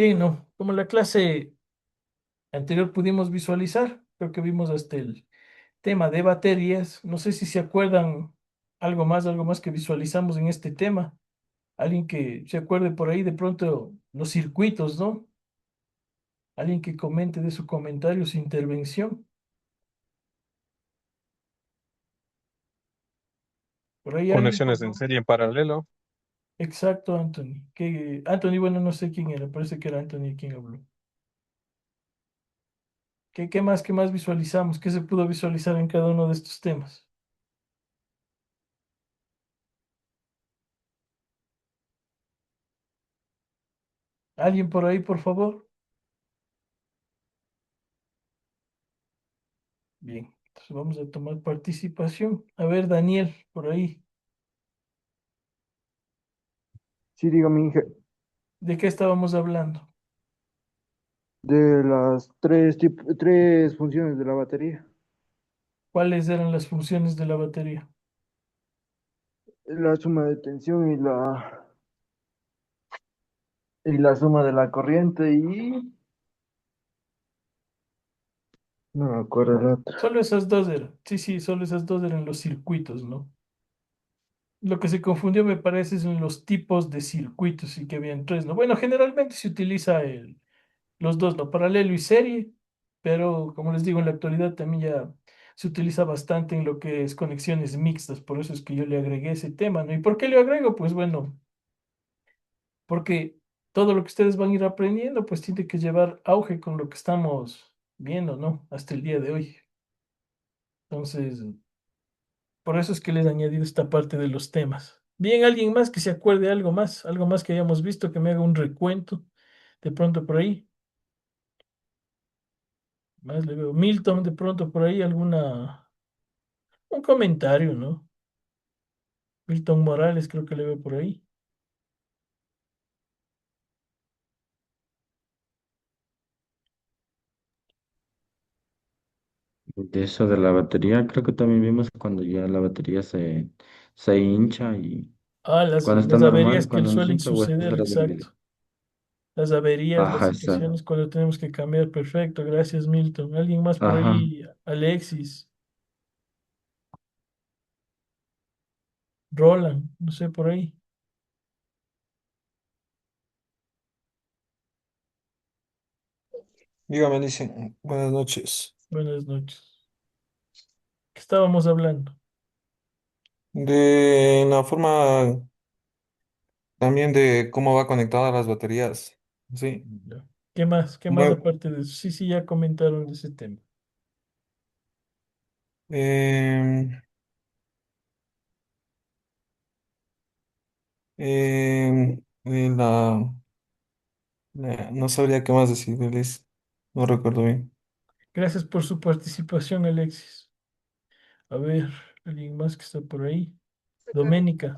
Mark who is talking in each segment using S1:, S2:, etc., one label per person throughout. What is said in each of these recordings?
S1: Bien, ¿no? Como la clase anterior pudimos visualizar, creo que vimos hasta el tema de baterías. No sé si se acuerdan algo más que visualizamos en este tema. Alguien que se acuerde por ahí de pronto los circuitos, ¿no? Alguien que comente de su comentario, su intervención. Por ahí alguien.
S2: Conexiones en serie en paralelo.
S1: Exacto, Anthony. Anthony, bueno, no sé quién era, parece que era Anthony quien habló. Qué más visualizamos? ¿Qué se pudo visualizar en cada uno de estos temas? ¿Alguien por ahí, por favor? Bien, entonces vamos a tomar participación. A ver, Daniel, por ahí,
S3: Sí, dígame, Inge,
S1: ¿de qué estábamos hablando?
S3: de las tres funciones de la batería.
S1: ¿Cuáles eran las funciones de la batería?
S3: La suma de tensión y la suma de la corriente y... No me acuerdo el otro.
S1: Solo esas dos eran. Sí, sí, solo esas dos eran los circuitos, ¿no? Lo que se confundió, me parece, son los tipos de circuitos y que habían tres, ¿no? Bueno, generalmente se utiliza los dos, ¿no? Paralelo y serie, pero como les digo, en la actualidad también ya se utiliza bastante en lo que es conexiones mixtas, por eso es que yo le agregué ese tema, ¿no? ¿Y por qué le agrego? Pues bueno, porque todo lo que ustedes van a ir aprendiendo, pues tiene que llevar auge con lo que estamos viendo, ¿no? Hasta el día de hoy. Entonces, por eso es que les he añadido esta parte de los temas. Bien, alguien más que se acuerde de algo más que hayamos visto, que me haga un recuento, de pronto por ahí. Más le veo. Milton, de pronto por ahí un comentario, ¿no? Milton Morales, creo que le veo por ahí.
S4: De eso de la batería, creo que también vimos cuando ya la batería se hincha y
S1: Ah,
S4: cuando está
S1: las averías
S4: normal,
S1: que le
S4: cuando no se
S1: suelen
S4: hincha o es
S1: suceder,
S4: la debilidad.
S1: exacto. Las averías, las
S4: Ajá, esa.
S1: situaciones cuando tenemos que cambiar. Perfecto, gracias, Milton. ¿Alguien más por
S4: Ajá.
S1: ahí? Alexis, Roland, no sé, por ahí.
S2: Dígame, dicen, buenas noches.
S1: Buenas noches. ¿Qué estábamos hablando?
S2: De la forma también de cómo va conectada las baterías. Sí.
S1: Ya. ¿Qué más? ¿Qué más
S2: Bueno,
S1: aparte de eso? Sí, sí, ya comentaron de ese tema.
S2: em, no sabría qué más decirles. No recuerdo bien.
S1: Gracias por su participación, Alexis. A ver, ¿alguien más que está por ahí? Doménica.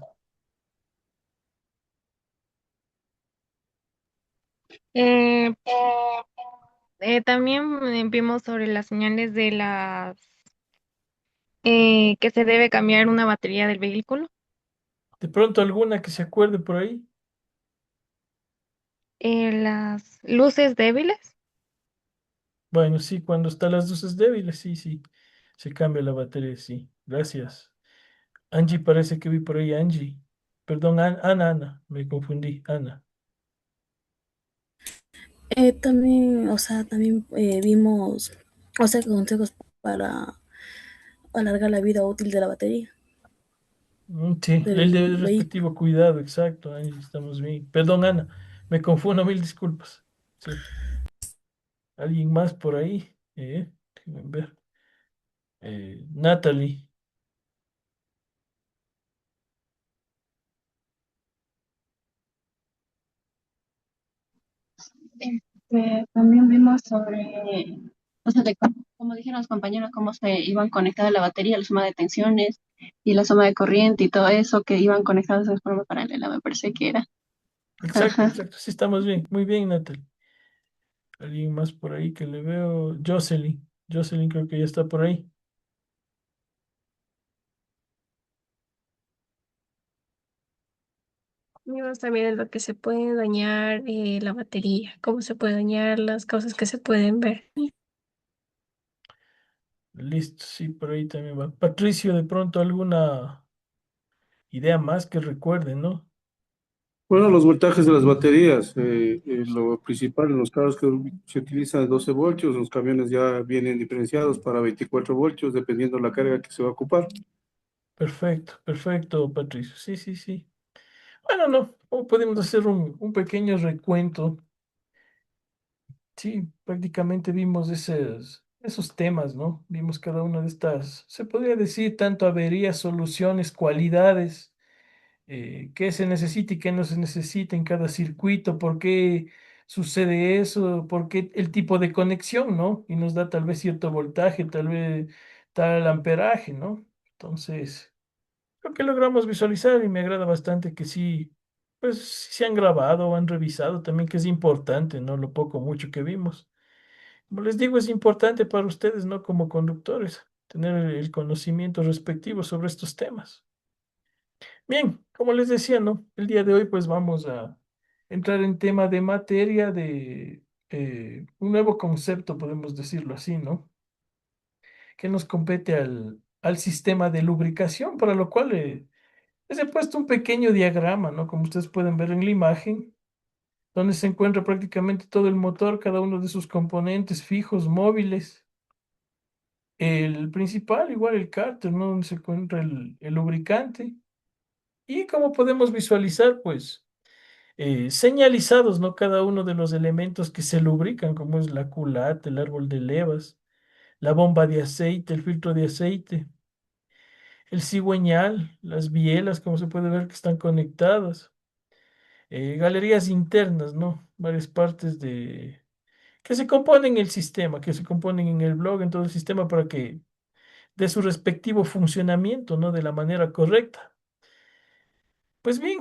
S5: Eh, también vimos sobre las señales de las que se debe cambiar una batería del vehículo.
S1: ¿De pronto alguna que se acuerde por ahí?
S5: Las luces débiles.
S1: Bueno, sí, cuando están las luces débiles, sí, sí. Se cambia la batería, sí. Gracias. Angie, parece que vi por ahí a Angie. Perdón, Ana, me confundí. Ana.
S6: También, o sea, también vimos, o sea, consejos para alargar la vida útil de la batería
S1: Sí, el
S6: del
S1: de
S6: vehículo.
S1: respectivo cuidado, exacto, Angie, estamos bien. Perdón, Ana, me confundo, mil disculpas. Cierto. ¿Alguien más por ahí? Déjenme ver. Natalie.
S7: También vimos sobre, o sea, de como dijeron los compañeros, cómo se iban conectadas la batería, la suma de tensiones y la suma de corriente y todo eso que iban conectados de forma paralela, me parece que era.
S1: Exacto,
S7: Ajá.
S1: exacto, sí estamos bien. Muy bien, Natalie. ¿Alguien más por ahí que le veo? Jocelyn. Jocelyn creo que ya está por ahí.
S8: Vimos también lo que se puede dañar la batería, cómo se puede dañar, las cosas que se pueden ver.
S1: Listo, sí, por ahí también va. Patricio, de pronto alguna idea más que recuerde, ¿no?
S9: Bueno, los voltajes de las baterías, lo principal en los carros que se utiliza 12 voltios, los camiones ya vienen diferenciados para 24 voltios, dependiendo la carga que se va a ocupar.
S1: Perfecto, perfecto, Patricio. Sí, sí, sí. Bueno, no, o podemos hacer un pequeño recuento. Sí, prácticamente vimos esos temas, ¿no? Vimos cada una de estas, se podría decir, tanto averías, soluciones, cualidades, qué se necesita y qué no se necesita en cada circuito, por qué sucede eso, por qué el tipo de conexión, ¿no? Y nos da tal vez cierto voltaje, tal vez tal amperaje, ¿no? Entonces, creo que logramos visualizar y me agrada bastante que sí, pues sí se han grabado o han revisado también, que es importante, ¿no? Lo poco o mucho que vimos. Como les digo, es importante para ustedes, ¿no? Como conductores, tener el conocimiento respectivo sobre estos temas. Bien, como les decía, ¿no? El día de hoy, pues vamos a entrar en tema de materia de un nuevo concepto, podemos decirlo así, ¿no? Que nos compete al sistema de lubricación, para lo cual les he puesto un pequeño diagrama, ¿no? Como ustedes pueden ver en la imagen, donde se encuentra prácticamente todo el motor, cada uno de sus componentes fijos, móviles. El principal, igual el cárter, ¿no? Donde se encuentra el lubricante. Y como podemos visualizar, pues, señalizados, ¿no? Cada uno de los elementos que se lubrican, como es la culata, el árbol de levas, la bomba de aceite, el filtro de aceite, el cigüeñal, las bielas, como se puede ver que están conectadas, galerías internas, ¿no? Varias partes que se componen el sistema, que se componen en el blog, en todo el sistema para que de su respectivo funcionamiento, ¿no? De la manera correcta. Pues bien,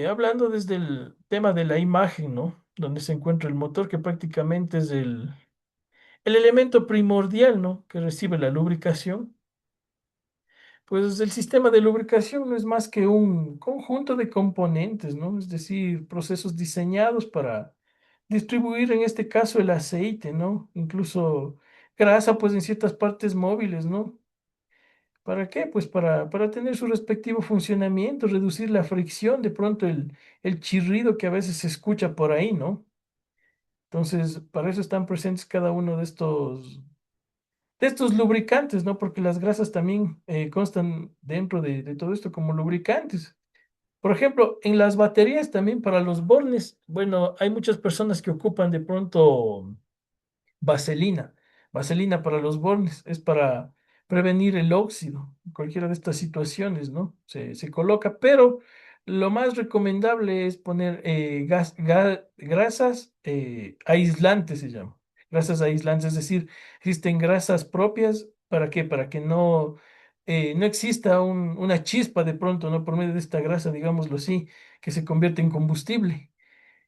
S1: hablando desde el tema de la imagen, ¿no? Donde se encuentra el motor, que prácticamente es el elemento primordial, ¿no? Que recibe la lubricación. Pues el sistema de lubricación no es más que un conjunto de componentes, ¿no? Es decir, procesos diseñados para distribuir, en este caso, el aceite, ¿no? Incluso grasa, pues en ciertas partes móviles, ¿no? ¿Para qué? Pues para tener su respectivo funcionamiento, reducir la fricción, de pronto el chirrido que a veces se escucha por ahí, ¿no? Entonces, para eso están presentes cada uno de estos lubricantes, ¿no? Porque las grasas también constan dentro de todo esto como lubricantes. Por ejemplo, en las baterías también para los bornes, bueno, hay muchas personas que ocupan de pronto vaselina. Vaselina para los bornes es para prevenir el óxido, cualquiera de estas situaciones, ¿no? Se coloca, pero lo más recomendable es poner grasas aislantes, se llama. Grasas aislantes, es decir, existen grasas propias, ¿para qué? Para que no exista una chispa de pronto, ¿no? Por medio de esta grasa, digámoslo así, que se convierte en combustible.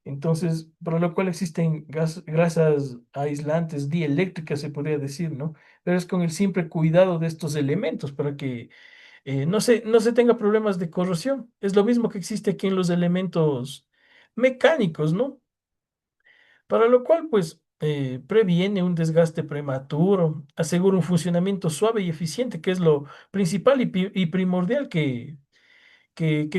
S1: Entonces, para lo cual existen grasas aislantes dieléctricas, se podría decir, ¿no? Pero es con el simple cuidado de estos elementos para que no se tenga problemas de corrosión. Es lo mismo que existe aquí en los elementos mecánicos, ¿no? Para lo cual, pues, previene un desgaste prematuro, asegura un funcionamiento suave y eficiente, que es lo principal y primordial que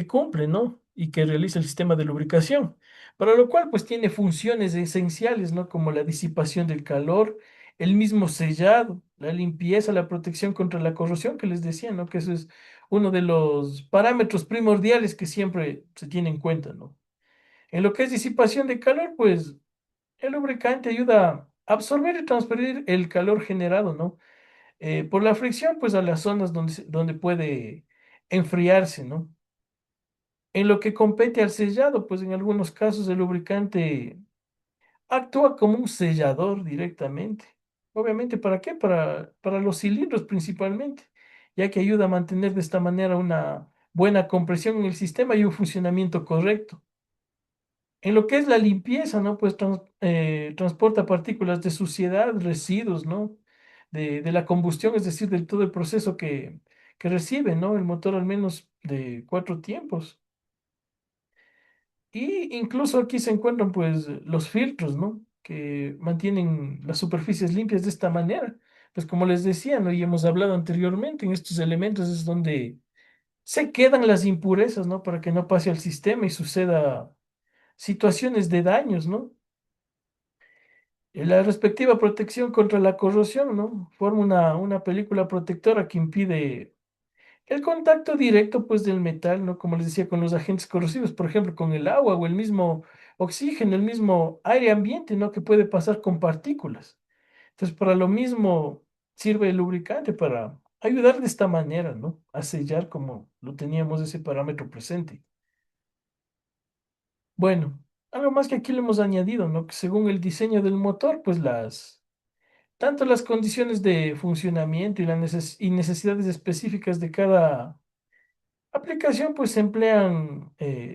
S1: cumple, ¿no? Y que realiza el sistema de lubricación, para lo cual pues tiene funciones esenciales, ¿no? Como la disipación del calor, el mismo sellado, la limpieza, la protección contra la corrosión que les decía, ¿no? Que eso es uno de los parámetros primordiales que siempre se tiene en cuenta, ¿no? En lo que es disipación de calor, pues el lubricante ayuda a absorber y transferir el calor generado, ¿no? Por la fricción, pues a las zonas donde puede enfriarse, ¿no? En lo que compete al sellado, pues en algunos casos el lubricante actúa como un sellador directamente. Obviamente, ¿para qué? Para los cilindros principalmente, ya que ayuda a mantener de esta manera una buena compresión en el sistema y un funcionamiento correcto. En lo que es la limpieza, ¿no? Pues transporta partículas de suciedad, residuos, ¿no? De la combustión, es decir, de todo el proceso que recibe, ¿no? El motor al menos de 4 tiempos. Y incluso aquí se encuentran pues los filtros, ¿no? Que mantienen las superficies limpias de esta manera. Pues como les decía, ¿no? Y hemos hablado anteriormente, en estos elementos es donde se quedan las impurezas, ¿no? Para que no pase al sistema y suceda situaciones de daños, ¿no? La respectiva protección contra la corrosión, ¿no? Forma una película protectora que impide el contacto directo, pues, del metal, ¿no? Como les decía, con los agentes corrosivos, por ejemplo, con el agua o el mismo oxígeno, el mismo aire ambiente, ¿no? Que puede pasar con partículas. Entonces, para lo mismo sirve el lubricante para ayudar de esta manera, ¿no? A sellar como lo teníamos ese parámetro presente. Bueno, algo más que aquí le hemos añadido, ¿no? Que según el diseño del motor, pues tanto las condiciones de funcionamiento y y necesidades específicas de cada aplicación, pues se emplean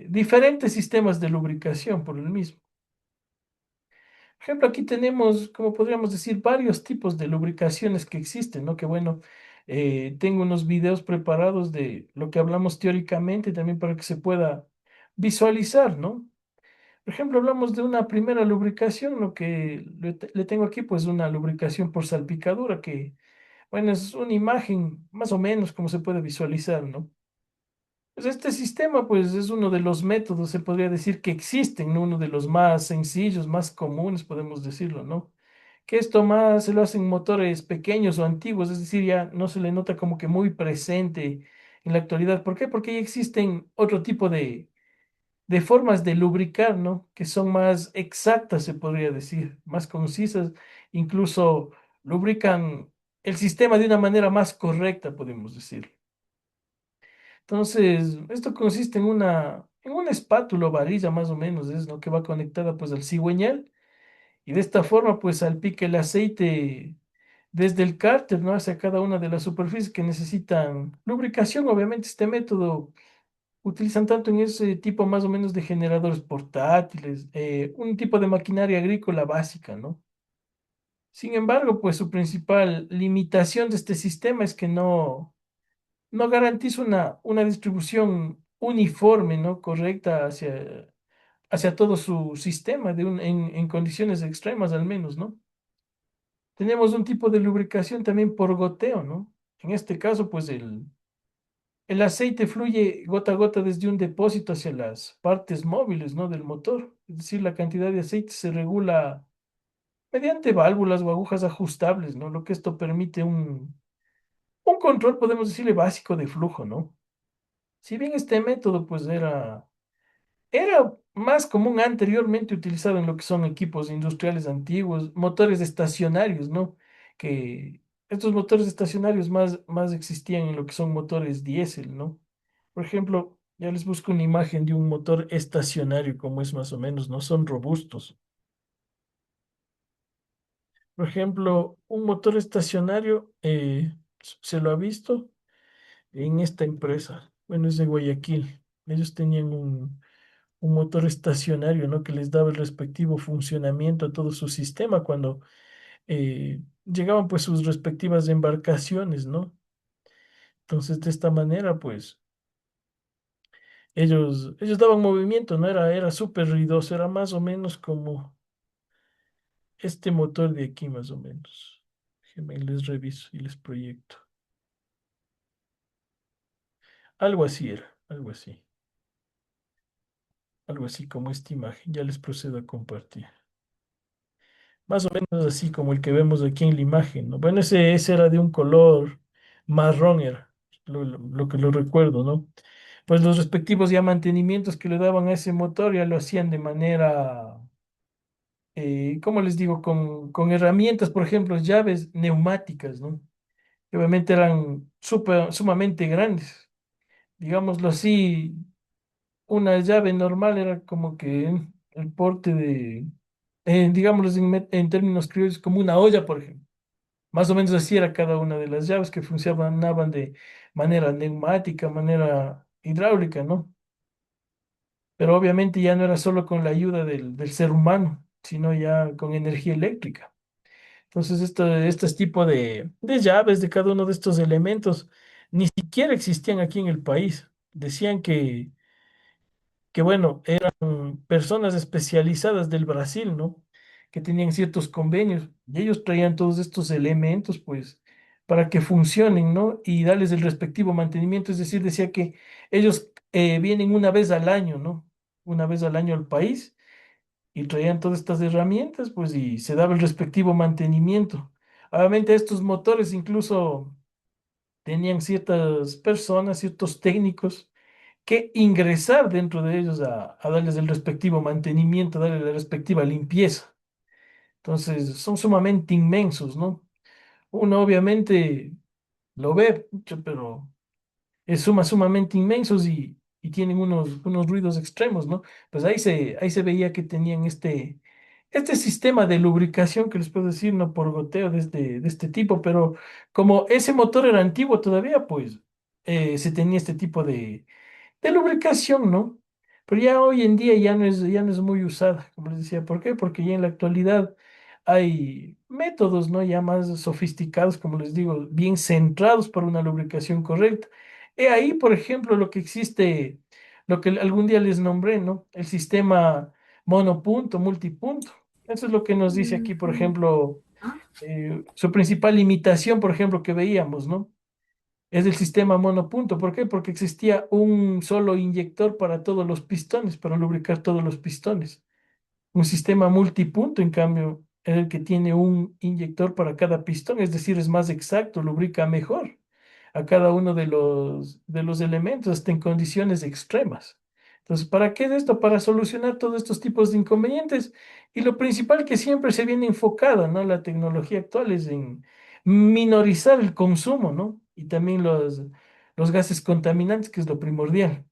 S1: diferentes sistemas de lubricación por el mismo. Por ejemplo, aquí tenemos, como podríamos decir, varios tipos de lubricaciones que existen, ¿no? Que bueno, tengo unos videos preparados de lo que hablamos teóricamente también para que se pueda visualizar, ¿no? Por ejemplo, hablamos de una primera lubricación, lo que le tengo aquí, pues una lubricación por salpicadura, que, bueno, es una imagen más o menos como se puede visualizar, ¿no? Pues este sistema, pues, es uno de los métodos, se podría decir, que existen, ¿no? Uno de los más sencillos, más comunes, podemos decirlo, ¿no? Que esto más se lo hacen motores pequeños o antiguos, es decir, ya no se le nota como que muy presente en la actualidad. ¿Por qué? Porque ya existen otro tipo de formas de lubricar, ¿no? Que son más exactas, se podría decir, más concisas, incluso lubrican el sistema de una manera más correcta, podemos decir. Entonces, esto consiste en una espátula o varilla más o menos, es, ¿no? Que va conectada pues al cigüeñal y de esta forma pues salpica el aceite desde el cárter, ¿no? Hacia cada una de las superficies que necesitan lubricación. Obviamente este método utilizan tanto en ese tipo más o menos de generadores portátiles, un tipo de maquinaria agrícola básica, ¿no? Sin embargo, pues su principal limitación de este sistema es que no garantiza una distribución uniforme, ¿no? Correcta hacia todo su sistema en condiciones extremas al menos, ¿no? Tenemos un tipo de lubricación también por goteo, ¿no? En este caso, pues el aceite fluye gota a gota desde un depósito hacia las partes móviles, ¿no? Del motor. Es decir, la cantidad de aceite se regula mediante válvulas o agujas ajustables, ¿no? Lo que esto permite un control, podemos decirle, básico de flujo, ¿no? Si bien este método, pues era más común anteriormente utilizado en lo que son equipos industriales antiguos, motores estacionarios, ¿no? Que estos motores estacionarios más existían en lo que son motores diésel, ¿no? Por ejemplo, ya les busco una imagen de un motor estacionario, como es más o menos, ¿no? Son robustos. Por ejemplo, un motor estacionario se lo ha visto en esta empresa. Bueno, es de Guayaquil. Ellos tenían un motor estacionario, ¿no? Que les daba el respectivo funcionamiento a todo su sistema cuando llegaban pues sus respectivas embarcaciones, ¿no? Entonces, de esta manera, pues, ellos daban movimiento, ¿no? Era súper ruidoso, era más o menos como este motor de aquí, más o menos. Déjenme, les reviso y les proyecto. Algo así era, algo así como esta imagen. Ya les procedo a compartir. Más o menos así como el que vemos aquí en la imagen, ¿no? Bueno, ese era de un color marrón, era lo que lo recuerdo, ¿no? Pues los respectivos ya mantenimientos que le daban a ese motor ya lo hacían de manera, ¿cómo les digo? Con herramientas, por ejemplo, llaves neumáticas, ¿no? Que obviamente eran sumamente grandes. Digámoslo así, una llave normal era como que el porte de, digámoslo en términos criollos, como una olla, por ejemplo. Más o menos así era cada una de las llaves que funcionaban de manera neumática, manera hidráulica, ¿no? Pero obviamente ya no era solo con la ayuda del ser humano, sino ya con energía eléctrica. Entonces, este tipo de llaves de cada uno de estos elementos ni siquiera existían aquí en el país. Decían que que bueno, eran personas especializadas del Brasil, ¿no? Que tenían ciertos convenios y ellos traían todos estos elementos, pues, para que funcionen, ¿no? Y darles el respectivo mantenimiento. Es decir, decía que ellos vienen una vez al año, ¿no? Una vez al año al país y traían todas estas herramientas, pues, y se daba el respectivo mantenimiento. Obviamente estos motores incluso tenían ciertas personas, ciertos técnicos que ingresar dentro de ellos a darles el respectivo mantenimiento, darles la respectiva limpieza. Entonces, son sumamente inmensos, ¿no? Uno obviamente lo ve, pucha, pero es sumamente inmensos y tienen unos ruidos extremos, ¿no? Pues ahí se veía que tenían este sistema de lubricación que les puedo decir, no por goteo de este tipo, pero como ese motor era antiguo todavía, pues se tenía este tipo de lubricación, ¿no? Pero ya hoy en día ya no es muy usada, como les decía. ¿Por qué? Porque ya en la actualidad hay métodos, ¿no? Ya más sofisticados, como les digo, bien centrados para una lubricación correcta. He ahí, por ejemplo, lo que existe, lo que algún día les nombré, ¿no? El sistema monopunto, multipunto. Eso es lo que nos dice aquí, por
S6: Ujú.
S1: ejemplo,
S6: Ah,
S1: su principal limitación, por ejemplo, que veíamos, ¿no? Es el sistema monopunto. ¿Por qué? Porque existía un solo inyector para todos los pistones, para lubricar todos los pistones. Un sistema multipunto, en cambio, es el que tiene un inyector para cada pistón, es decir, es más exacto, lubrica mejor a cada uno de los elementos, hasta en condiciones extremas. Entonces, ¿para qué es esto? Para solucionar todos estos tipos de inconvenientes. Y lo principal que siempre se viene enfocado, ¿no? La tecnología actual es en minorizar el consumo, ¿no? Y también los gases contaminantes, que es lo primordial.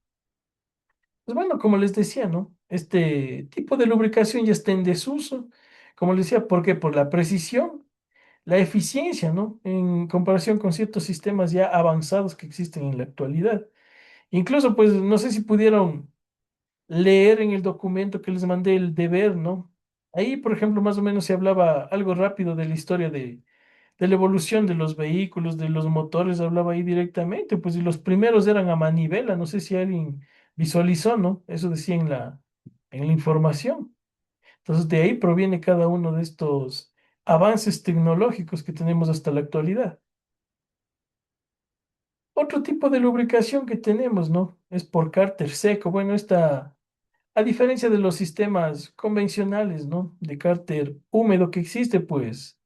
S1: Pues bueno, como les decía, ¿no? Este tipo de lubricación ya está en desuso. Como les decía, ¿por qué? Por la precisión, la eficiencia, ¿no? En comparación con ciertos sistemas ya avanzados que existen en la actualidad. Incluso, pues, no sé si pudieron leer en el documento que les mandé el deber, ¿no? Ahí, por ejemplo, más o menos se hablaba algo rápido de la historia de la evolución de los vehículos, de los motores, hablaba ahí directamente, pues, y los primeros eran a manivela, no sé si alguien visualizó, ¿no? Eso decía en la información. Entonces, de ahí proviene cada uno de estos avances tecnológicos que tenemos hasta la actualidad. Otro tipo de lubricación que tenemos, ¿no? Es por cárter seco. Bueno, esta, a diferencia de los sistemas convencionales, ¿no? De cárter húmedo que existe, pues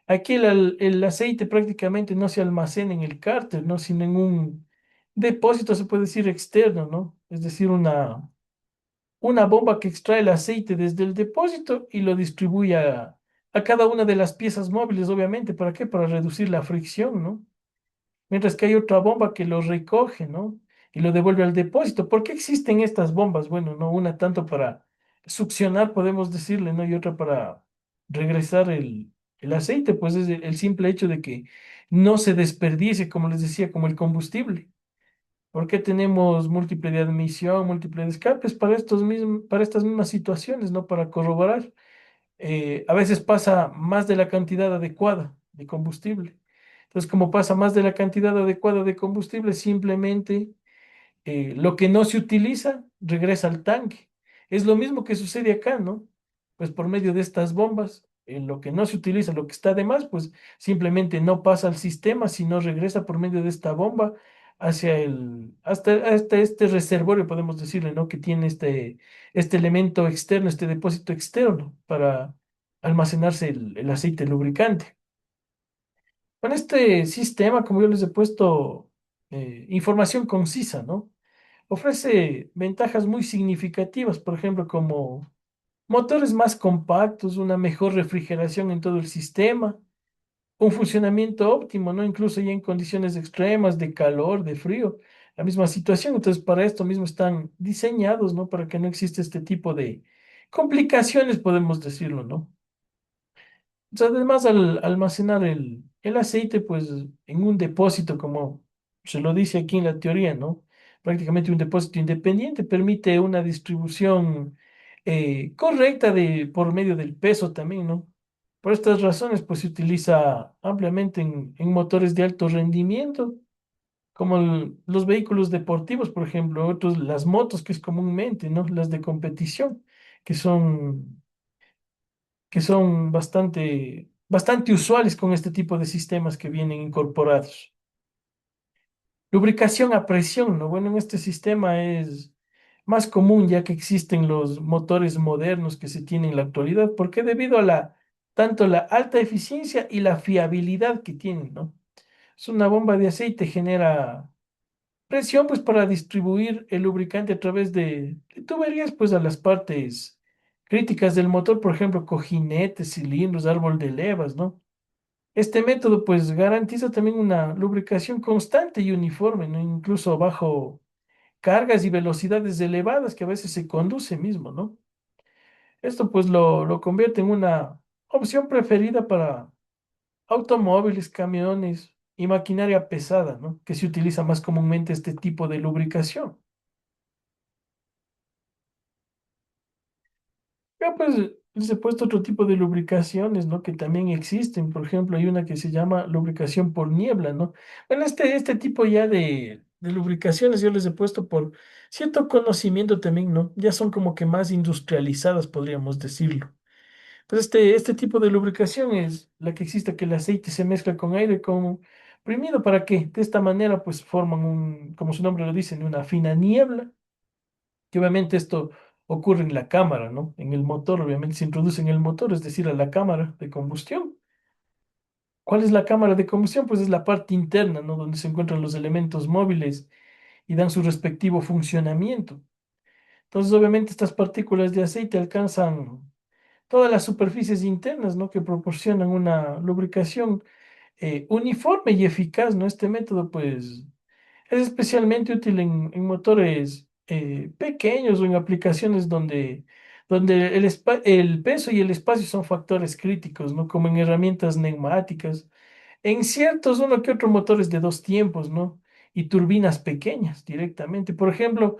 S1: aquí el aceite prácticamente no se almacena en el cárter, ¿no? Sino en un depósito, se puede decir, externo, ¿no? Es decir, una bomba que extrae el aceite desde el depósito y lo distribuye a cada una de las piezas móviles, obviamente. ¿Para qué? Para reducir la fricción, ¿no? Mientras que hay otra bomba que lo recoge, ¿no? Y lo devuelve al depósito. ¿Por qué existen estas bombas? Bueno, no, una tanto para succionar, podemos decirle, ¿no? Y otra para regresar el aceite, pues es el simple hecho de que no se desperdicie, como les decía, como el combustible. ¿Por qué tenemos múltiple de admisión, múltiple de escapes para para estas mismas situaciones, ¿no? Para corroborar. A veces pasa más de la cantidad adecuada de combustible. Entonces, como pasa más de la cantidad adecuada de combustible, simplemente lo que no se utiliza regresa al tanque. Es lo mismo que sucede acá, ¿no? Pues por medio de estas bombas, lo que no se utiliza, lo que está de más, pues simplemente no pasa al sistema, sino regresa por medio de esta bomba hacia hasta este reservorio, podemos decirle, ¿no? Que tiene este elemento externo, este depósito externo para almacenarse el aceite lubricante. Con este sistema, como yo les he puesto, información concisa, ¿no? Ofrece ventajas muy significativas, por ejemplo, como motores más compactos, una mejor refrigeración en todo el sistema, un funcionamiento óptimo, ¿no? Incluso ya en condiciones extremas de calor, de frío, la misma situación. Entonces, para esto mismo están diseñados, ¿no? Para que no exista este tipo de complicaciones, podemos decirlo, ¿no? Entonces, además, al almacenar el aceite, pues en un depósito, como se lo dice aquí en la teoría, ¿no? Prácticamente un depósito independiente permite una distribución correcta por medio del peso también, ¿no? Por estas razones, pues se utiliza ampliamente en motores de alto rendimiento, como los vehículos deportivos, por ejemplo, otros, las motos, que es comúnmente, ¿no? Las de competición, que son, que son bastante usuales con este tipo de sistemas que vienen incorporados. Lubricación a presión, ¿no? Bueno, en este sistema es más común ya que existen los motores modernos que se tienen en la actualidad, porque debido a tanto la alta eficiencia y la fiabilidad que tienen, ¿no? Es una bomba de aceite, genera presión pues para distribuir el lubricante a través de tuberías pues a las partes críticas del motor, por ejemplo, cojinetes, cilindros, árbol de levas, ¿no? Este método pues garantiza también una lubricación constante y uniforme, ¿no? Incluso bajo cargas y velocidades elevadas que a veces se conduce mismo, ¿no? Esto pues lo convierte en una opción preferida para automóviles, camiones y maquinaria pesada, ¿no? Que se utiliza más comúnmente este tipo de lubricación. Ya pues les he puesto otro tipo de lubricaciones, ¿no? Que también existen. Por ejemplo, hay una que se llama lubricación por niebla, ¿no? Bueno, este tipo ya de lubricaciones yo les he puesto por cierto conocimiento también, ¿no? Ya son como que más industrializadas, podríamos decirlo. Pues este tipo de lubricación es la que existe, que el aceite se mezcla con aire comprimido para que de esta manera pues forman como su nombre lo dice, ¿no? Una fina niebla, que obviamente esto ocurre en la cámara, ¿no? En el motor, obviamente se introduce en el motor, es decir, a la cámara de combustión. ¿Cuál es la cámara de combustión? Pues es la parte interna, ¿no? Donde se encuentran los elementos móviles y dan su respectivo funcionamiento. Entonces, obviamente, estas partículas de aceite alcanzan todas las superficies internas, ¿no? Que proporcionan una lubricación uniforme y eficaz, ¿no? Este método, pues, es especialmente útil en motores pequeños o en aplicaciones donde el peso y el espacio son factores críticos, ¿no? Como en herramientas neumáticas, en ciertos uno que otro motores de dos tiempos, ¿no? Y turbinas pequeñas directamente. Por ejemplo,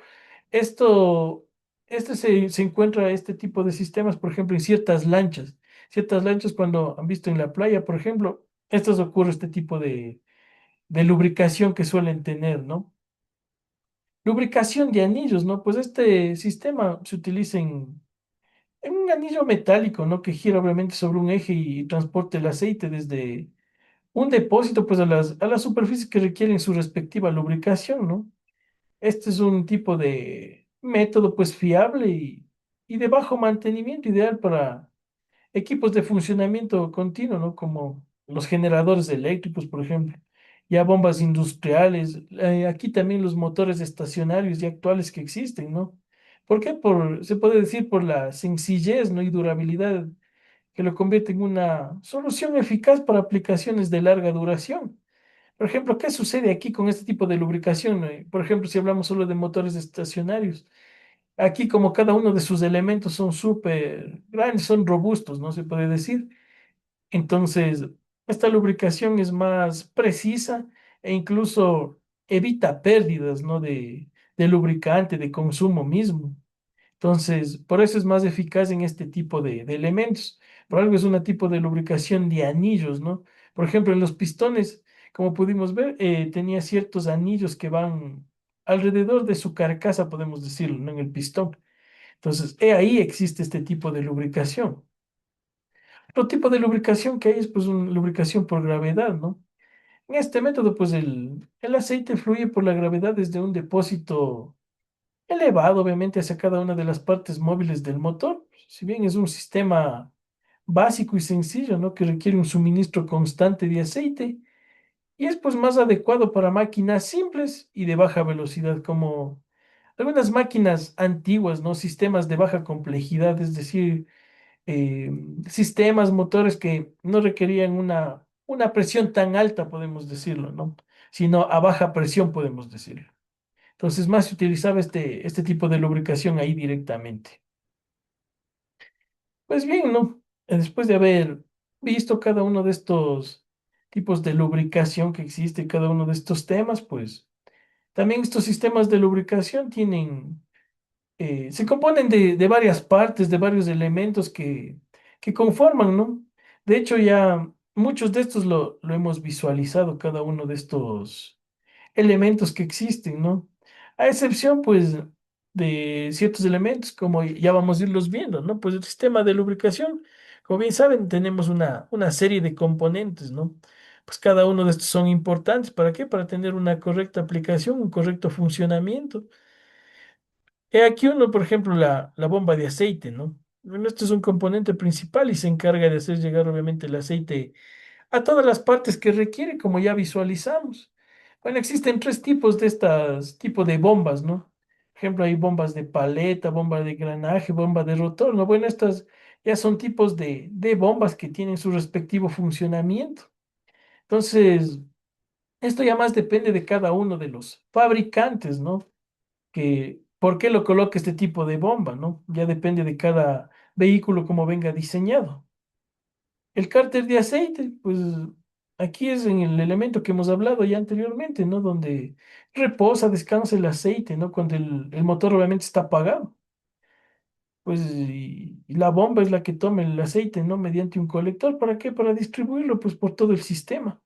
S1: esto, se encuentra este tipo de sistemas, por ejemplo, en ciertas lanchas. Ciertas lanchas cuando han visto en la playa, por ejemplo, estas ocurre este tipo de lubricación que suelen tener, ¿no? Lubricación de anillos, ¿no? Pues este sistema se utiliza en un anillo metálico, ¿no? Que gira obviamente sobre un eje y transporta el aceite desde un depósito, pues a las superficies que requieren su respectiva lubricación, ¿no? Este es un tipo de método, pues fiable y de bajo mantenimiento, ideal para equipos de funcionamiento continuo, ¿no? Como los generadores eléctricos, por ejemplo, ya bombas industriales, aquí también los motores estacionarios y actuales que existen, ¿no? ¿Por qué? Se puede decir por la sencillez, ¿no? Y durabilidad que lo convierte en una solución eficaz para aplicaciones de larga duración. Por ejemplo, ¿qué sucede aquí con este tipo de lubricación? Por ejemplo, si hablamos solo de motores estacionarios, aquí como cada uno de sus elementos son súper grandes, son robustos, ¿no? Se puede decir. Entonces, esta lubricación es más precisa e incluso evita pérdidas, ¿no? De lubricante, de consumo mismo. Entonces, por eso es más eficaz en este tipo de elementos. Por algo es un tipo de lubricación de anillos, ¿no? Por ejemplo, en los pistones, como pudimos ver, tenía ciertos anillos que van alrededor de su carcasa, podemos decirlo, ¿no? En el pistón. Entonces, ahí existe este tipo de lubricación. Otro tipo de lubricación que hay es pues una lubricación por gravedad, ¿no? En este método, pues el aceite fluye por la gravedad desde un depósito elevado, obviamente, hacia cada una de las partes móviles del motor. Si bien es un sistema básico y sencillo, ¿no? Que requiere un suministro constante de aceite y es pues más adecuado para máquinas simples y de baja velocidad, como algunas máquinas antiguas, ¿no? Sistemas de baja complejidad, es decir, eh, sistemas, motores que no requerían una presión tan alta, podemos decirlo, ¿no? Sino a baja presión, podemos decirlo. Entonces, más se utilizaba este tipo de lubricación ahí directamente. Pues bien, ¿no? Después de haber visto cada uno de estos tipos de lubricación que existe, cada uno de estos temas, pues también estos sistemas de lubricación se componen de varias partes, de varios elementos que conforman, ¿no? De hecho, ya muchos de estos lo hemos visualizado, cada uno de estos elementos que existen, ¿no? A excepción, pues, de ciertos elementos, como ya vamos a irlos viendo, ¿no? Pues el sistema de lubricación, como bien saben, tenemos una serie de componentes, ¿no? Pues cada uno de estos son importantes. ¿Para qué? Para tener una correcta aplicación, un correcto funcionamiento. He aquí uno, por ejemplo, la bomba de aceite, ¿no? Bueno, esto es un componente principal y se encarga de hacer llegar, obviamente, el aceite a todas las partes que requiere, como ya visualizamos. Bueno, existen tres tipos de estas, tipo de bombas, ¿no? Por ejemplo, hay bombas de paleta, bomba de granaje, bomba de rotor, ¿no? Bueno, estas ya son tipos de bombas que tienen su respectivo funcionamiento. Entonces, esto ya más depende de cada uno de los fabricantes, ¿no? Que, ¿por qué lo coloca este tipo de bomba, ¿no? Ya depende de cada vehículo como venga diseñado. El cárter de aceite, pues aquí es en el elemento que hemos hablado ya anteriormente, ¿no? Donde reposa, descansa el aceite, ¿no? Cuando el motor obviamente está apagado. Pues y la bomba es la que toma el aceite, ¿no? Mediante un colector. ¿Para qué? Para distribuirlo, pues, por todo el sistema.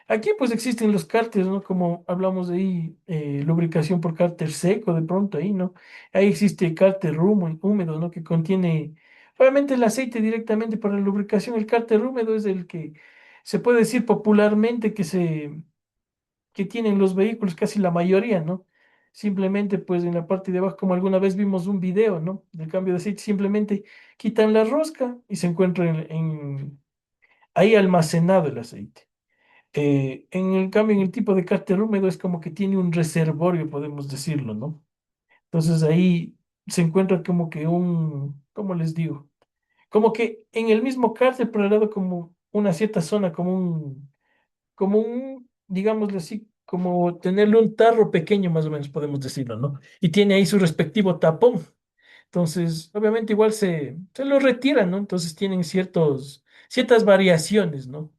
S1: Aquí, pues, existen los cárteres, ¿no? Como hablamos de ahí, lubricación por cárter seco, de pronto ahí, ¿no? Ahí existe cárter húmedo, ¿no? Que contiene, obviamente, el aceite directamente para la lubricación. El cárter húmedo es el que se puede decir popularmente que tienen los vehículos, casi la mayoría, ¿no? Simplemente, pues, en la parte de abajo, como alguna vez vimos un video, ¿no? Del cambio de aceite, simplemente quitan la rosca y se encuentra ahí almacenado el aceite. En el cambio, en el tipo de cárter húmedo es como que tiene un reservorio, podemos decirlo, ¿no? Entonces ahí se encuentra como que ¿cómo les digo? Como que en el mismo cárter, pero al lado como una cierta zona, digámosle así, como tenerle un tarro pequeño, más o menos, podemos decirlo, ¿no? Y tiene ahí su respectivo tapón. Entonces, obviamente igual se lo retiran, ¿no? Entonces tienen ciertas variaciones, ¿no?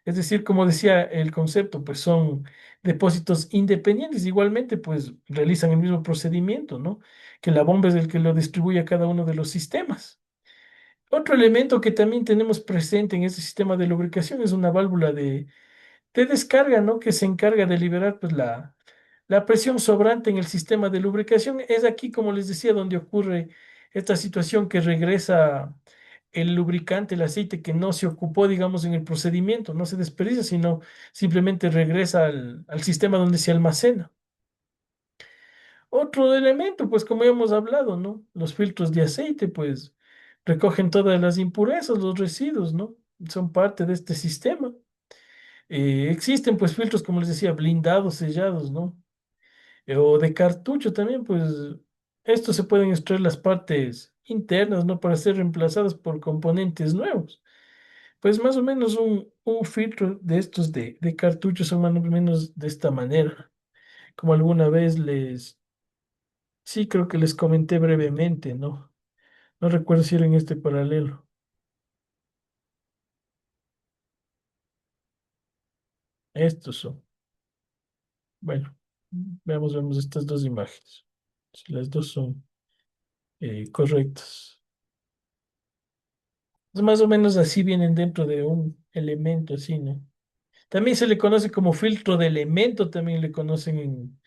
S1: Es decir, como decía el concepto, pues son depósitos independientes. Igualmente, pues realizan el mismo procedimiento, ¿no? Que la bomba es el que lo distribuye a cada uno de los sistemas. Otro elemento que también tenemos presente en este sistema de lubricación es una válvula de descarga, ¿no? Que se encarga de liberar, pues, la presión sobrante en el sistema de lubricación. Es aquí, como les decía, donde ocurre esta situación que regresa el lubricante, el aceite que no se ocupó, digamos, en el procedimiento, no se desperdicia, sino simplemente regresa al sistema donde se almacena. Otro elemento, pues como ya hemos hablado, ¿no? Los filtros de aceite, pues recogen todas las impurezas, los residuos, ¿no? Son parte de este sistema. Existen, pues, filtros, como les decía, blindados, sellados, ¿no? O de cartucho también, pues estos se pueden extraer las partes internas, ¿no? Para ser reemplazadas por componentes nuevos. Pues más o menos un filtro de estos de cartuchos son más o menos de esta manera. Como alguna vez sí creo que les comenté brevemente, ¿no? No recuerdo si era en este paralelo. Estos son. Bueno, vemos estas dos imágenes. Si las dos son correctas. Pues más o menos así vienen dentro de un elemento así, ¿no? También se le conoce como filtro de elemento, también le conocen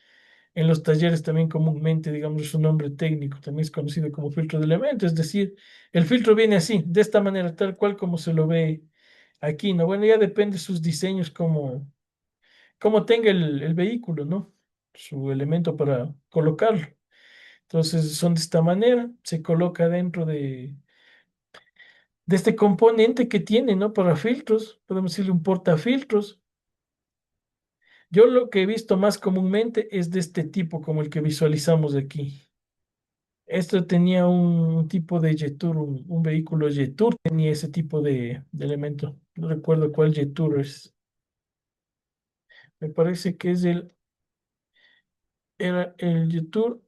S1: en los talleres también comúnmente, digamos, su nombre técnico, también es conocido como filtro de elemento, es decir, el filtro viene así, de esta manera, tal cual como se lo ve aquí, ¿no? Bueno, ya depende de sus diseños, como tenga el vehículo, ¿no? Su elemento para colocarlo. Entonces, son de esta manera, se coloca dentro de este componente que tiene, ¿no? Para filtros, podemos decirle un portafiltros. Yo lo que he visto más comúnmente es de este tipo, como el que visualizamos aquí. Esto tenía un tipo de Jetour, un vehículo Jetour, tenía ese tipo de elemento. No recuerdo cuál Jetour es. Me parece que era el Jetour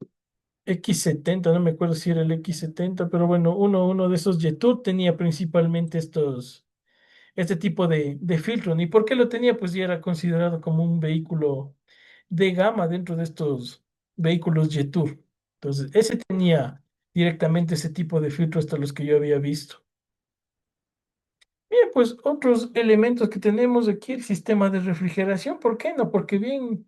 S1: X70, no me acuerdo si era el X70, pero bueno, uno de esos Jetour tenía principalmente este tipo de filtro. ¿Y por qué lo tenía? Pues ya era considerado como un vehículo de gama dentro de estos vehículos Jetour. Entonces, ese tenía directamente ese tipo de filtro hasta los que yo había visto. Bien, pues otros elementos que tenemos aquí, el sistema de refrigeración, ¿por qué no? Porque bien,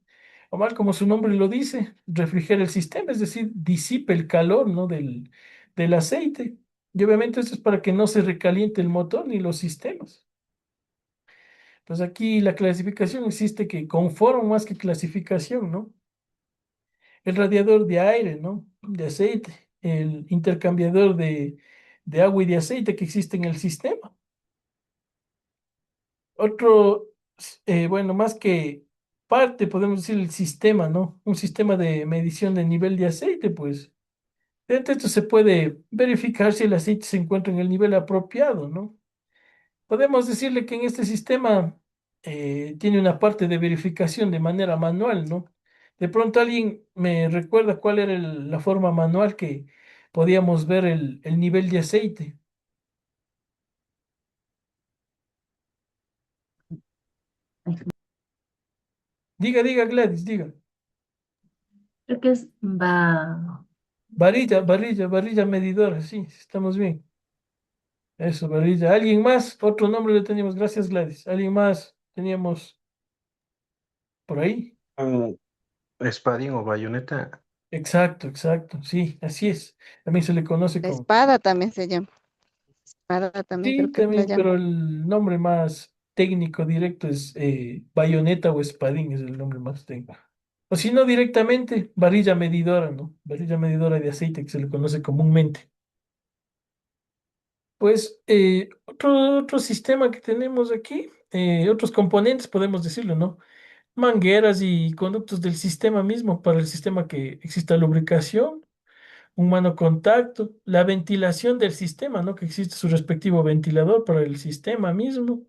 S1: O mal como su nombre lo dice, refrigera el sistema, es decir, disipa el calor, ¿no? del aceite. Y obviamente esto es para que no se recaliente el motor ni los sistemas. Pues aquí la clasificación existe que conforme más que clasificación, ¿no? El radiador de aire, ¿no? De aceite, el intercambiador de agua y de aceite que existe en el sistema. Otro, bueno, más que parte, podemos decir el sistema, ¿no? Un sistema de medición de nivel de aceite, pues. Dentro de esto se puede verificar si el aceite se encuentra en el nivel apropiado, ¿no? Podemos decirle que en este sistema tiene una parte de verificación de manera manual, ¿no? De pronto alguien me recuerda cuál era la forma manual que podíamos ver el nivel de aceite. Diga, diga, Gladys, diga.
S10: Creo que va.
S1: Varilla medidora, sí, estamos bien. Eso, varilla. ¿Alguien más? Otro nombre le teníamos. Gracias, Gladys. ¿Alguien más teníamos por ahí?
S11: Un espadín o bayoneta.
S1: Exacto, exacto. Sí, así es. También se le conoce
S12: La
S1: como...
S12: espada también se llama. Espada también
S1: Sí,
S12: creo que la
S1: también,
S12: llaman.
S1: pero el nombre más técnico directo es bayoneta o espadín, es el nombre más técnico. O si no, directamente, varilla medidora, ¿no? Varilla medidora de aceite que se le conoce comúnmente. Pues otro sistema que tenemos aquí, otros componentes, podemos decirlo, ¿no? Mangueras y conductos del sistema mismo, para el sistema que exista lubricación, un mano contacto, la ventilación del sistema, ¿no? Que existe su respectivo ventilador para el sistema mismo,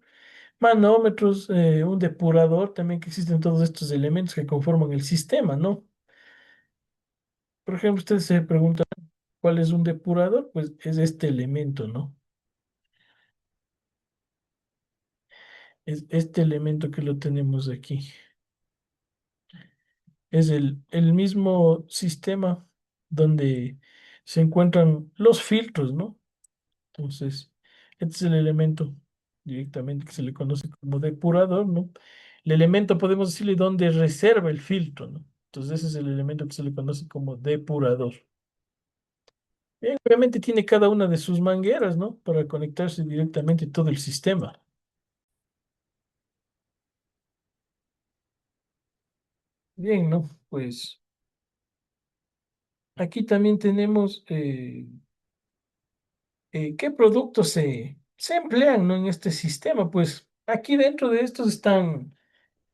S1: manómetros, un depurador, también que existen todos estos elementos que conforman el sistema, ¿no? Por ejemplo, ustedes se preguntan cuál es un depurador, pues es este elemento, ¿no? Es este elemento que lo tenemos aquí. Es el mismo sistema donde se encuentran los filtros, ¿no? Entonces, este es el elemento directamente que se le conoce como depurador, ¿no? El elemento podemos decirle donde reserva el filtro, ¿no? Entonces, ese es el elemento que se le conoce como depurador. Bien, obviamente tiene cada una de sus mangueras, ¿no? Para conectarse directamente todo el sistema. Bien, ¿no? Pues aquí también tenemos qué productos se emplean, ¿no? En este sistema. Pues aquí dentro de estos están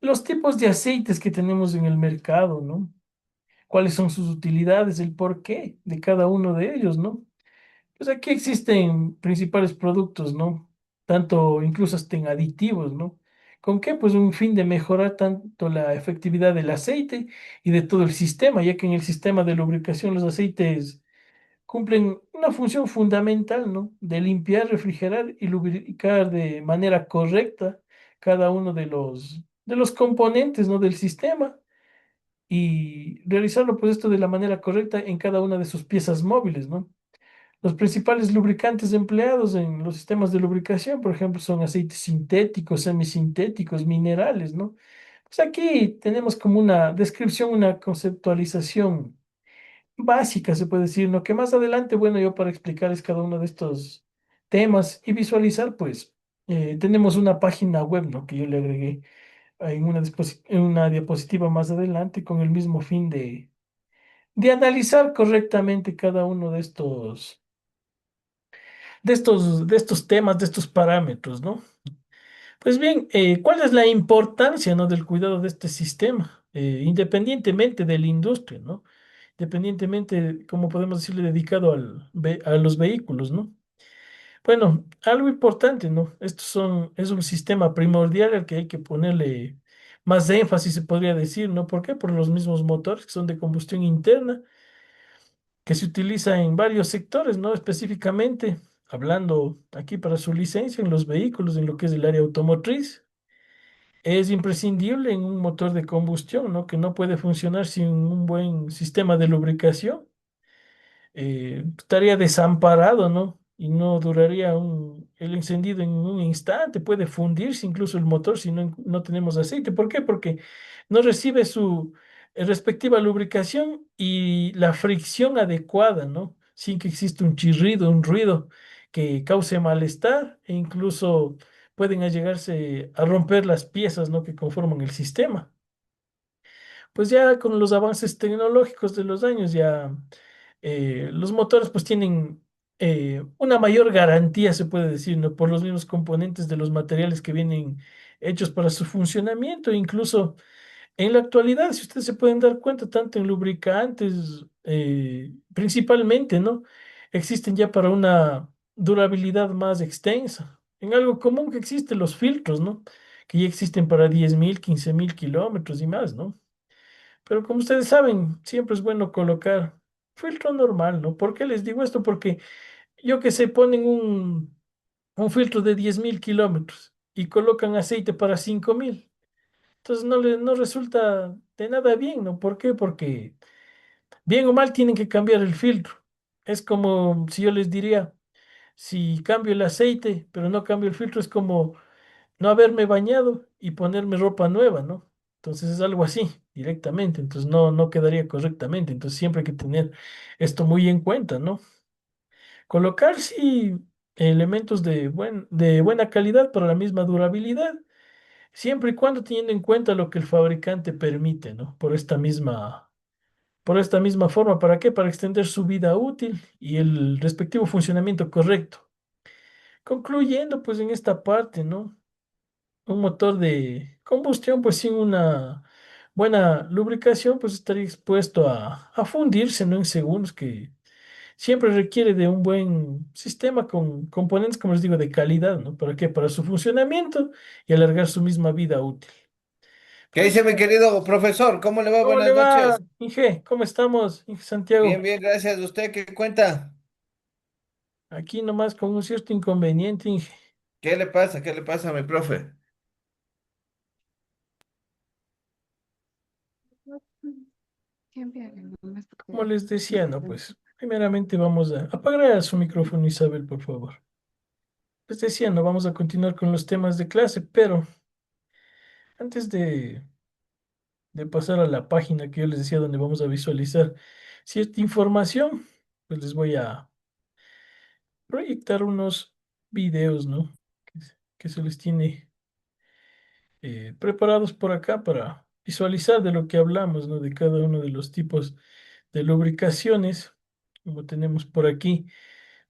S1: los tipos de aceites que tenemos en el mercado, ¿no? Cuáles son sus utilidades, el porqué de cada uno de ellos, ¿no? Pues aquí existen principales productos, ¿no? Tanto incluso hasta en aditivos, ¿no? ¿Con qué? Pues un fin de mejorar tanto la efectividad del aceite y de todo el sistema, ya que en el sistema de lubricación los aceites cumplen una función fundamental, ¿no? De limpiar, refrigerar y lubricar de manera correcta cada uno de los componentes, ¿no? Del sistema y realizarlo, pues, esto de la manera correcta en cada una de sus piezas móviles, ¿no? Los principales lubricantes empleados en los sistemas de lubricación, por ejemplo, son aceites sintéticos, semisintéticos, minerales, ¿no? Pues aquí tenemos como una descripción, una conceptualización básica, se puede decir, ¿no? Que más adelante, bueno, yo para explicarles cada uno de estos temas y visualizar, pues, tenemos una página web, ¿no? Que yo le agregué en una diapositiva más adelante con el mismo fin de analizar correctamente cada uno de estos temas, de estos parámetros, ¿no? Pues bien, ¿cuál es la importancia, ¿no? del cuidado de este sistema? Independientemente de la industria, ¿no? Independientemente, como podemos decirle, dedicado a los vehículos, ¿no? Bueno, algo importante, ¿no? Es un sistema primordial al que hay que ponerle más énfasis, se podría decir, ¿no? ¿Por qué? Por los mismos motores que son de combustión interna, que se utiliza en varios sectores, ¿no? Específicamente, hablando aquí para su licencia, en los vehículos, en lo que es el área automotriz, es imprescindible en un motor de combustión, ¿no? Que no puede funcionar sin un buen sistema de lubricación. Estaría desamparado, ¿no? Y no duraría el encendido en un instante, puede fundirse incluso el motor si no tenemos aceite. ¿Por qué? Porque no recibe respectiva lubricación y la fricción adecuada, ¿no? Sin que exista un chirrido, un ruido que cause malestar e incluso pueden llegarse a romper las piezas, ¿no? que conforman el sistema. Pues ya con los avances tecnológicos de los años, ya los motores pues tienen una mayor garantía, se puede decir, ¿no? Por los mismos componentes de los materiales que vienen hechos para su funcionamiento. Incluso en la actualidad, si ustedes se pueden dar cuenta, tanto en lubricantes, principalmente, ¿no? Existen ya para una durabilidad más extensa. En algo común que existen los filtros, ¿no? Que ya existen para 10.000, 15.000 kilómetros y más, ¿no? Pero como ustedes saben, siempre es bueno colocar filtro normal, ¿no? ¿Por qué les digo esto? Porque yo que sé, ponen un filtro de 10.000 kilómetros y colocan aceite para 5.000. Entonces no resulta de nada bien, ¿no? ¿Por qué? Porque bien o mal tienen que cambiar el filtro. Es como si yo les diría, si cambio el aceite, pero no cambio el filtro, es como no haberme bañado y ponerme ropa nueva, ¿no? Entonces es algo así, directamente. Entonces no quedaría correctamente. Entonces siempre hay que tener esto muy en cuenta, ¿no? Colocar, sí, elementos de buena calidad para la misma durabilidad, siempre y cuando teniendo en cuenta lo que el fabricante permite, ¿no? Por esta misma forma, ¿para qué? Para extender su vida útil y el respectivo funcionamiento correcto. Concluyendo, pues en esta parte, ¿no? Un motor de combustión, pues sin una buena lubricación, pues estaría expuesto a fundirse, ¿no? En segundos, que siempre requiere de un buen sistema con componentes, como les digo, de calidad, ¿no? ¿Para qué? Para su funcionamiento y alargar su misma vida útil.
S13: ¿Qué dice mi querido profesor? ¿Cómo le va?
S1: ¿Cómo le
S13: Buenas
S1: va,
S13: noches.
S1: Inge? ¿Cómo estamos, Inge
S13: Bien,
S1: Santiago?
S13: bien, gracias. ¿Usted qué cuenta?
S1: Aquí nomás con un cierto inconveniente, Inge.
S13: ¿Qué le pasa? ¿Qué le pasa a mi profe?
S1: Como les decía, ¿no? Pues primeramente vamos a apagar su micrófono, Isabel, por favor. Les decía, no vamos a continuar con los temas de clase, pero antes de pasar a la página que yo les decía donde vamos a visualizar cierta información, pues les voy a proyectar unos videos, ¿no? Que se les tiene preparados por acá para visualizar de lo que hablamos, ¿no? De cada uno de los tipos de lubricaciones, como tenemos por aquí.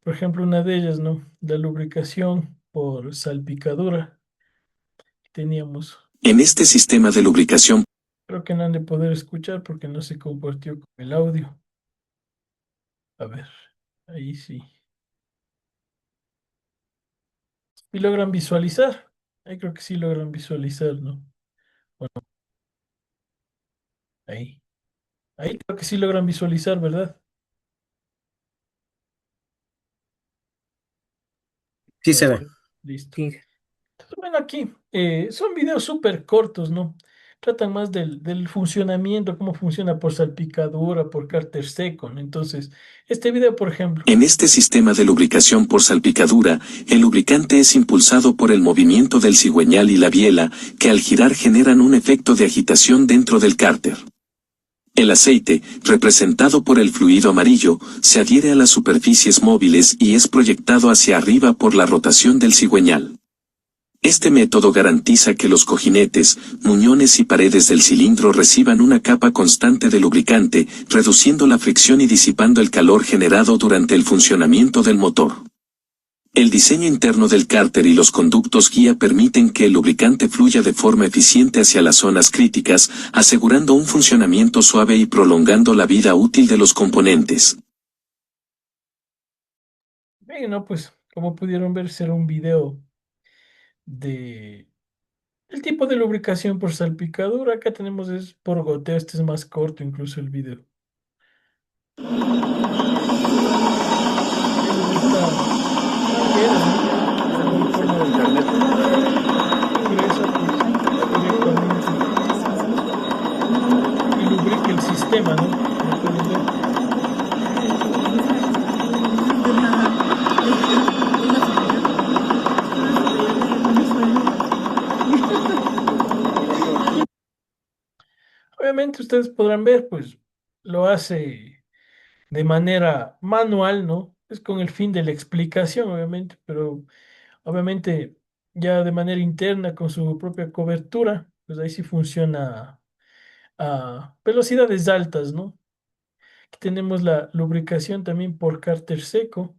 S1: Por ejemplo, una de ellas, ¿no? La lubricación por salpicadura. Teníamos.
S14: En este sistema de lubricación,
S1: Creo que no han de poder escuchar porque no se compartió con el audio. A ver, ahí sí. ¿Y logran visualizar? Ahí creo que sí logran visualizar, ¿no? Bueno, ahí. Ahí creo que sí logran visualizar, ¿verdad?
S15: Sí se ve.
S1: Listo.
S15: Sí.
S1: Entonces, bueno, aquí son videos súper cortos, ¿no? Tratan más del funcionamiento, cómo funciona por salpicadura, por cárter seco, ¿no? Entonces, este video, por ejemplo.
S14: en este sistema de lubricación por salpicadura, el lubricante es impulsado por el movimiento del cigüeñal y la biela, que al girar generan un efecto de agitación dentro del cárter. El aceite, representado por el fluido amarillo, se adhiere a las superficies móviles y es proyectado hacia arriba por la rotación del cigüeñal. Este método garantiza que los cojinetes, muñones y paredes del cilindro reciban una capa constante de lubricante, reduciendo la fricción y disipando el calor generado durante el funcionamiento del motor. El diseño interno del cárter y los conductos guía permiten que el lubricante fluya de forma eficiente hacia las zonas críticas, asegurando un funcionamiento suave y prolongando la vida útil de los componentes.
S1: Bien, ¿no? Pues, como pudieron ver, será un video de el tipo de lubricación por salpicadura. Acá tenemos es por goteo, este es más corto incluso el video. Y lubrica el sistema, ¿no? Como pueden ver. Obviamente ustedes podrán ver, pues lo hace de manera manual, ¿no? Es con el fin de la explicación, obviamente, pero obviamente ya de manera interna con su propia cobertura, pues ahí sí funciona a velocidades altas, ¿no? Aquí tenemos la lubricación también por cárter seco.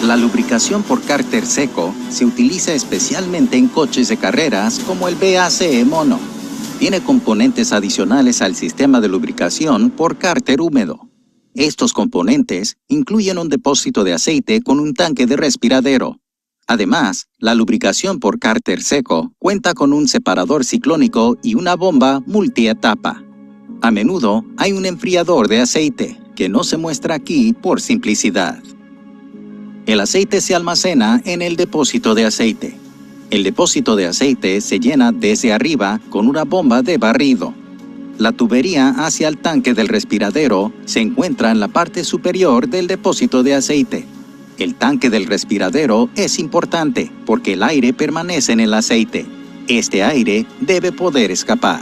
S15: La lubricación por cárter seco se utiliza especialmente en coches de carreras como el BACE Mono. Tiene componentes adicionales al sistema de lubricación por cárter húmedo. Estos componentes incluyen un depósito de aceite con un tanque de respiradero. Además, la lubricación por cárter seco cuenta con un separador ciclónico y una bomba multietapa. A menudo hay un enfriador de aceite, que no se muestra aquí por simplicidad. El aceite se almacena en el depósito de aceite. El depósito de aceite se llena desde arriba con una bomba de barrido. La tubería hacia el tanque del respiradero se encuentra en la parte superior del depósito de aceite. El tanque del respiradero es importante porque el aire permanece en el aceite. Este aire debe poder escapar.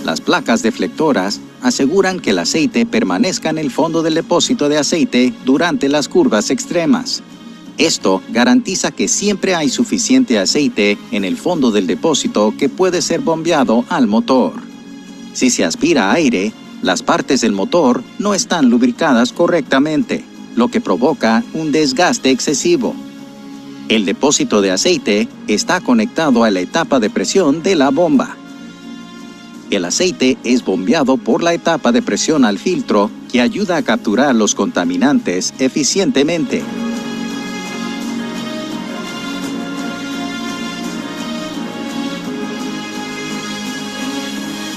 S15: Las placas deflectoras aseguran que el aceite permanezca en el fondo del depósito de aceite durante las curvas extremas. Esto garantiza que siempre hay suficiente aceite en el fondo del depósito que puede ser bombeado al motor. Si se aspira aire, las partes del motor no están lubricadas correctamente, lo que provoca un desgaste excesivo. El depósito de aceite está conectado a la etapa de presión de la bomba. El aceite es bombeado por la etapa de presión al filtro que ayuda a capturar los contaminantes eficientemente.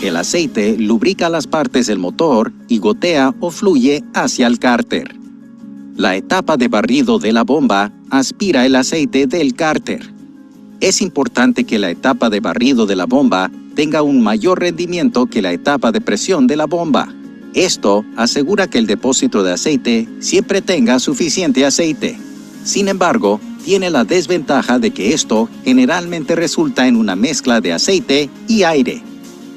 S15: El aceite lubrica las partes del motor y gotea o fluye hacia el cárter. La etapa de barrido de la bomba aspira el aceite del cárter. Es importante que la etapa de barrido de la bomba tenga un mayor rendimiento que la etapa de presión de la bomba. Esto asegura que el depósito de aceite siempre tenga suficiente aceite. Sin embargo, tiene la desventaja de que esto generalmente resulta en una mezcla de aceite y aire.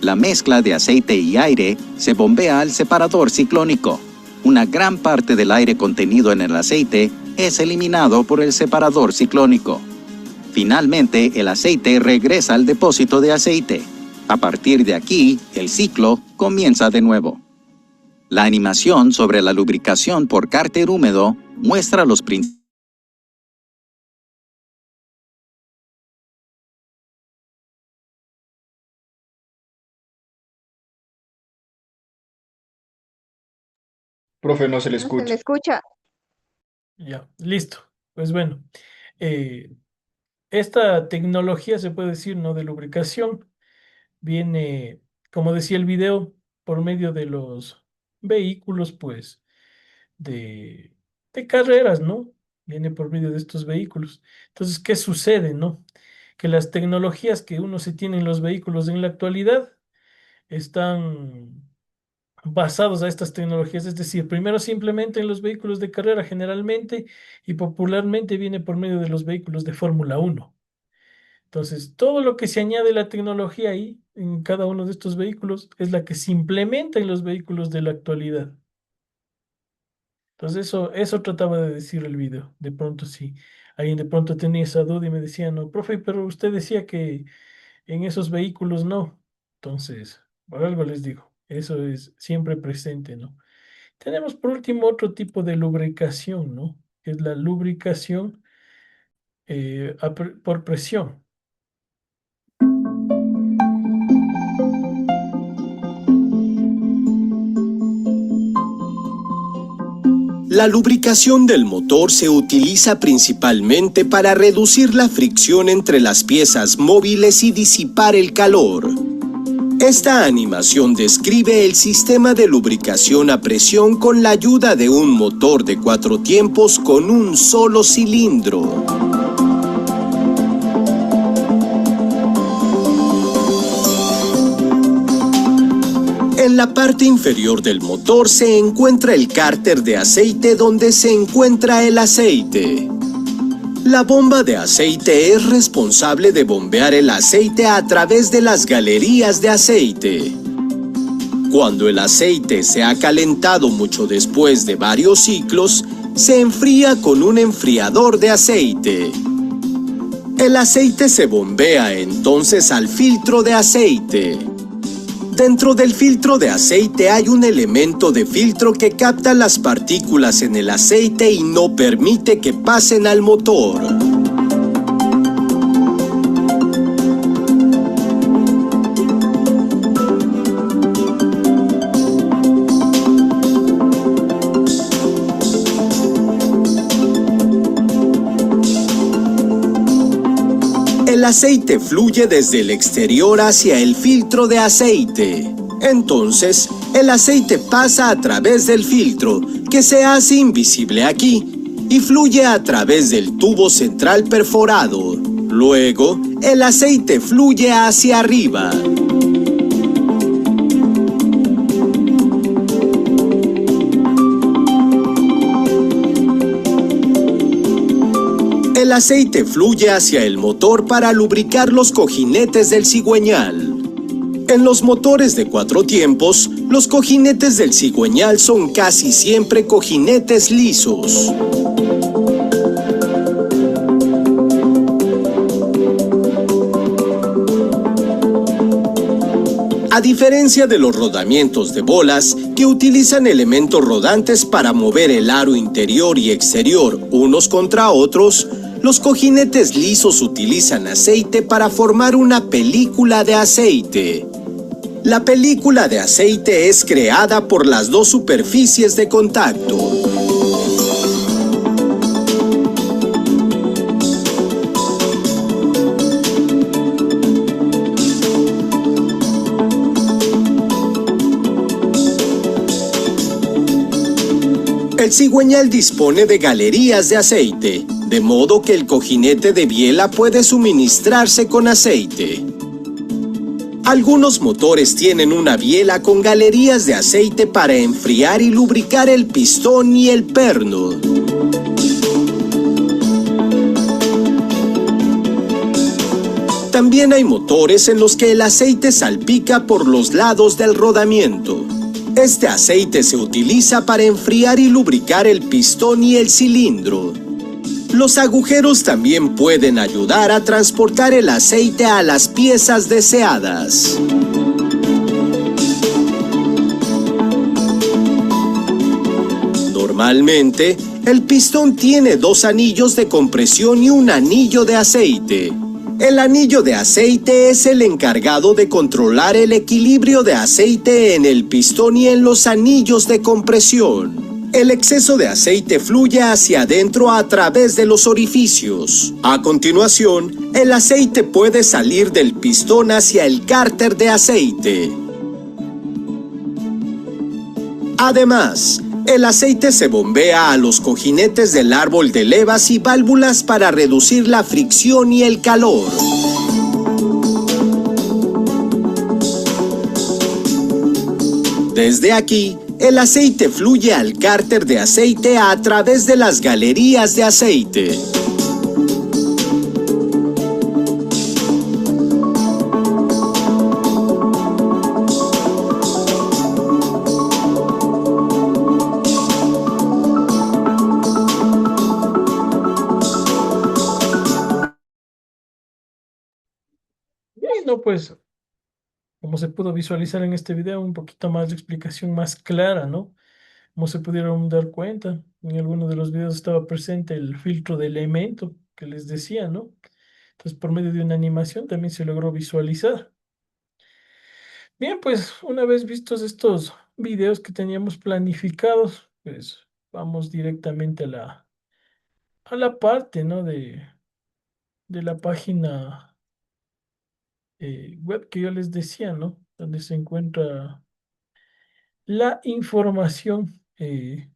S15: La mezcla de aceite y aire se bombea al separador ciclónico. Una gran parte del aire contenido en el aceite es eliminado por el separador ciclónico. Finalmente, el aceite regresa al depósito de aceite. A partir de aquí, el ciclo comienza de nuevo. La animación sobre la lubricación por cárter húmedo muestra los principios.
S16: Profe, no se le
S12: No se
S16: escucha.
S12: le escucha.
S1: Ya, listo. Pues bueno, esta tecnología se puede decir, ¿no? De lubricación viene, como decía el video, por medio de los vehículos, pues, de, de carreras, ¿no? Viene por medio de estos vehículos. Entonces, ¿qué sucede, no? Que las tecnologías que uno se tiene en los vehículos en la actualidad están basados a estas tecnologías, es decir, primero simplemente en los vehículos de carrera generalmente y popularmente viene por medio de los vehículos de Fórmula 1. Entonces, todo lo que se añade a la tecnología ahí, en cada uno de estos vehículos, es la que se implementa en los vehículos de la actualidad. Entonces, eso trataba de decir el video. De pronto, si alguien de pronto tenía esa duda y me decía, no, profe, pero usted decía que en esos vehículos no. Entonces, por algo les digo, eso es siempre presente, ¿no? Tenemos por último otro tipo de lubricación, ¿no? Que es la lubricación por presión.
S17: La lubricación del motor se utiliza principalmente para reducir la fricción entre las piezas móviles y disipar el calor. Esta animación describe el sistema de lubricación a presión con la ayuda de un motor de 4 tiempos con un solo cilindro. En la parte inferior del motor se encuentra el cárter de aceite donde se encuentra el aceite. La bomba de aceite es responsable de bombear el aceite a través de las galerías de aceite. Cuando el aceite se ha calentado mucho después de varios ciclos, se enfría con un enfriador de aceite. El aceite se bombea entonces al filtro de aceite. Dentro del filtro de aceite hay un elemento de filtro que capta las partículas en el aceite y no permite que pasen al motor. El aceite fluye desde el exterior hacia el filtro de aceite. Entonces, el aceite pasa a través del filtro, que se hace invisible aquí, y fluye a través del tubo central perforado. Luego, el aceite fluye hacia arriba. El aceite fluye hacia el motor para lubricar los cojinetes del cigüeñal. En los motores de 4 tiempos, los cojinetes del cigüeñal son casi siempre cojinetes lisos. A diferencia de los rodamientos de bolas, que utilizan elementos rodantes para mover el aro interior y exterior unos contra otros, los cojinetes lisos utilizan aceite para formar una película de aceite. La película de aceite es creada por las dos superficies de contacto. El cigüeñal dispone de galerías de aceite, de modo que el cojinete de biela puede suministrarse con aceite. Algunos motores tienen una biela con galerías de aceite para enfriar y lubricar el pistón y el perno. También hay motores en los que el aceite salpica por los lados del rodamiento. Este aceite se utiliza para enfriar y lubricar el pistón y el cilindro. Los agujeros también pueden ayudar a transportar el aceite a las piezas deseadas. Normalmente, el pistón tiene 2 anillos de compresión y un anillo de aceite. El anillo de aceite es el encargado de controlar el equilibrio de aceite en el pistón y en los anillos de compresión. El exceso de aceite fluye hacia adentro a través de los orificios. A continuación, el aceite puede salir del pistón hacia el cárter de aceite. Además, el aceite se bombea a los cojinetes del árbol de levas y válvulas para reducir la fricción y el calor. Desde aquí, el aceite fluye al cárter de aceite a través de las galerías de aceite.
S1: Bueno, pues como se pudo visualizar en este video, un poquito más de explicación más clara, ¿no? Como se pudieron dar cuenta, en alguno de los videos estaba presente el filtro de elemento que les decía, ¿no? Entonces, por medio de una animación también se logró visualizar. Bien, pues una vez vistos estos videos que teníamos planificados, pues vamos directamente a la parte, ¿no? De la página web que yo les decía, ¿no? donde se encuentra la información que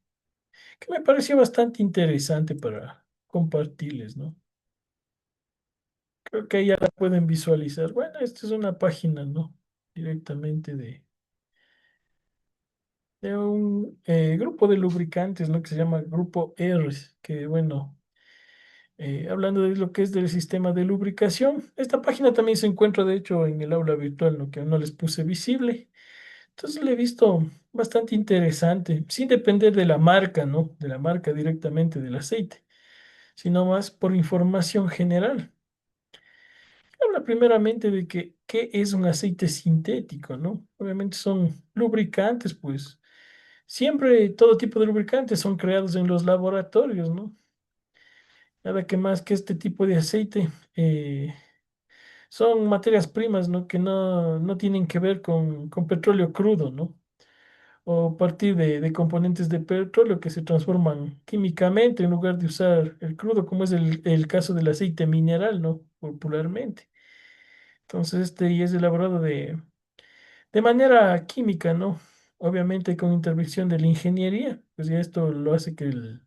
S1: me pareció bastante interesante para compartirles, ¿no? Creo que ahí ya la pueden visualizar. Bueno, esta es una página, ¿no? Directamente de un grupo de lubricantes, ¿no? Que se llama Grupo R, que bueno, hablando de lo que es del sistema de lubricación, esta página también se encuentra, de hecho, en el aula virtual, ¿no? Que no les puse visible. Entonces le he visto bastante interesante, sin depender de la marca, ¿no? De la marca directamente del aceite, sino más por información general. Habla primeramente de que, qué es un aceite sintético, ¿no? Obviamente son lubricantes, pues siempre todo tipo de lubricantes son creados en los laboratorios, ¿no? Nada que más que este tipo de aceite son materias primas, ¿no? Que no tienen que ver con petróleo crudo, ¿no? O partir de componentes de petróleo que se transforman químicamente en lugar de usar el crudo, como es el caso del aceite mineral, ¿no? Popularmente. Entonces, este ya es elaborado de manera química, ¿no? Obviamente con intervención de la ingeniería, pues ya esto lo hace que el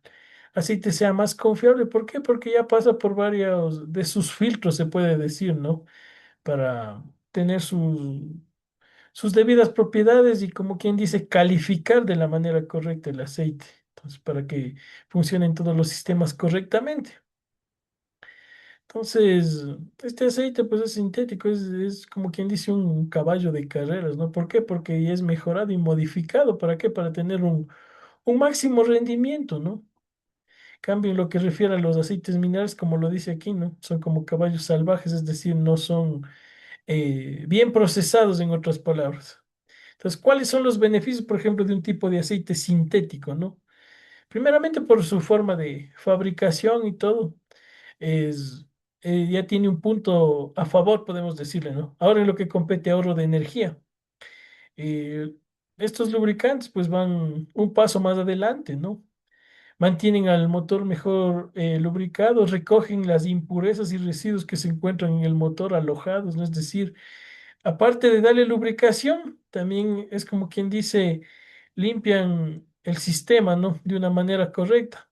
S1: aceite sea más confiable. ¿Por qué? Porque ya pasa por varios de sus filtros, se puede decir, ¿no? Para tener sus debidas propiedades y como quien dice, calificar de la manera correcta el aceite. Entonces, para que funcionen todos los sistemas correctamente. Entonces, este aceite pues es sintético, es como quien dice un caballo de carreras, ¿no? ¿Por qué? Porque ya es mejorado y modificado. ¿Para qué? Para tener un máximo rendimiento, ¿no? Cambio en lo que refiere a los aceites minerales, como lo dice aquí, ¿no? Son como caballos salvajes, es decir, no son bien procesados, en otras palabras. Entonces, ¿cuáles son los beneficios, por ejemplo, de un tipo de aceite sintético, ¿no? Primeramente por su forma de fabricación y todo, es, ya tiene un punto a favor, podemos decirle, ¿no? Ahora en lo que compete a ahorro de energía. eh, Estos lubricantes pues van un paso más adelante, ¿no? Mantienen al motor mejor lubricado, recogen las impurezas y residuos que se encuentran en el motor alojados, ¿no? Es decir, aparte de darle lubricación, también es como quien dice, limpian el sistema, ¿no? De una manera correcta.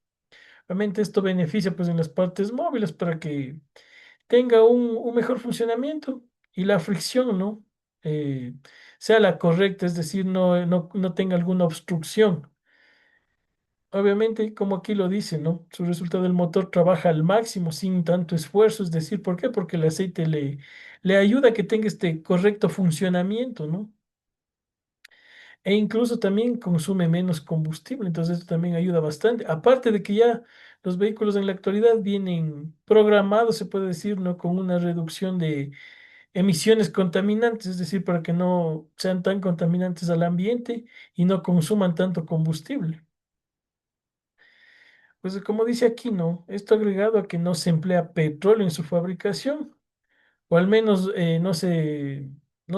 S1: Obviamente esto beneficia pues en las partes móviles para que tenga un mejor funcionamiento y la fricción, ¿no? Eh, sea la correcta, es decir, no tenga alguna obstrucción. Obviamente, como aquí lo dice, ¿no? Su resultado del motor trabaja al máximo sin tanto esfuerzo, es decir, ¿por qué? Porque el aceite le ayuda a que tenga este correcto funcionamiento, ¿no? E incluso también consume menos combustible, entonces esto también ayuda bastante. Aparte de que ya los vehículos en la actualidad vienen programados, se puede decir, ¿no? Con una reducción de emisiones contaminantes, es decir, para que no sean tan contaminantes al ambiente y no consuman tanto combustible. Pues como dice aquí, ¿no? Esto agregado a que no se emplea petróleo en su fabricación, o al menos no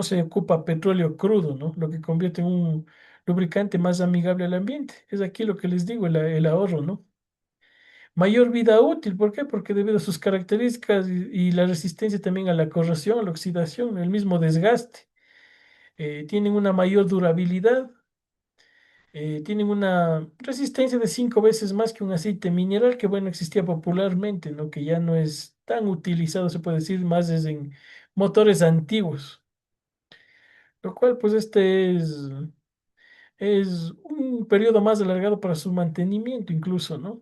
S1: se ocupa petróleo crudo, ¿no? Lo que convierte en un lubricante más amigable al ambiente. Es aquí lo que les digo, el ahorro, ¿no? Mayor vida útil, ¿por qué? Porque debido a sus características y la resistencia también a la corrosión, a la oxidación, el mismo desgaste, tienen una mayor durabilidad, tienen una resistencia de 5 veces más que un aceite mineral que, bueno, existía popularmente, ¿no? Que ya no es tan utilizado, se puede decir, más es en motores antiguos, lo cual, pues, es un periodo más alargado para su mantenimiento, incluso, ¿no?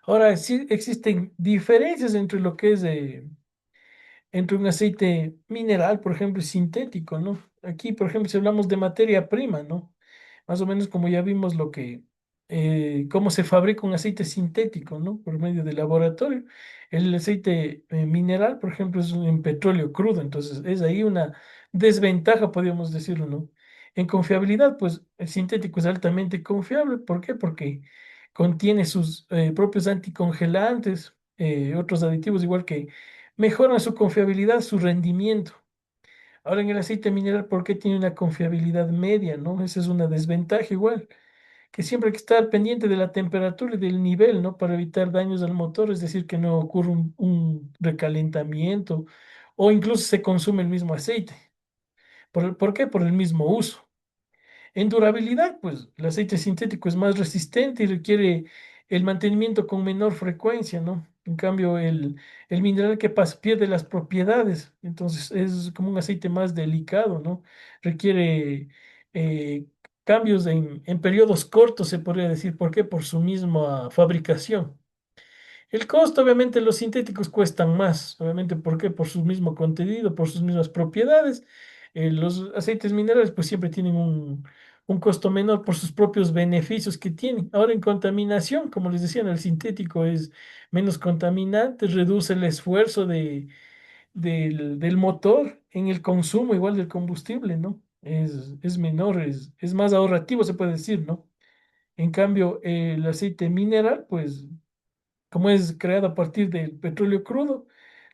S1: Ahora, sí existen diferencias entre lo que es entre un aceite mineral, por ejemplo, y sintético, ¿no? Aquí, por ejemplo, si hablamos de materia prima, ¿no? Más o menos como ya vimos cómo se fabrica un aceite sintético, ¿no? Por medio del laboratorio. El aceite mineral, por ejemplo, es en petróleo crudo, entonces es ahí una desventaja, podríamos decirlo, ¿no? En confiabilidad, pues el sintético es altamente confiable. ¿Por qué? Porque contiene sus propios anticongelantes, otros aditivos, igual que mejoran su confiabilidad, su rendimiento. Ahora en el aceite mineral, ¿por qué tiene una confiabilidad media, no? Esa es una desventaja igual, que siempre hay que estar pendiente de la temperatura y del nivel, ¿no? Para evitar daños al motor, es decir, que no ocurra un recalentamiento o incluso se consume el mismo aceite. ¿Por qué? Por el mismo uso. En durabilidad, pues el aceite sintético es más resistente y requiere el mantenimiento con menor frecuencia, ¿no? En cambio, el mineral que pasa pierde las propiedades, entonces es como un aceite más delicado, ¿no? Requiere eh, cambios en periodos cortos, se podría decir. ¿Por qué? Por su misma fabricación. El costo, obviamente, los sintéticos cuestan más, obviamente, ¿por qué? Por su mismo contenido, por sus mismas propiedades. Los aceites minerales, pues siempre tienen un costo menor por sus propios beneficios que tienen. Ahora, en contaminación, como les decía, el sintético es menos contaminante, reduce el esfuerzo del motor en el consumo igual del combustible, ¿no? Es menor, es más ahorrativo, se puede decir, ¿no? En cambio, el aceite mineral, pues como es creado a partir del petróleo crudo,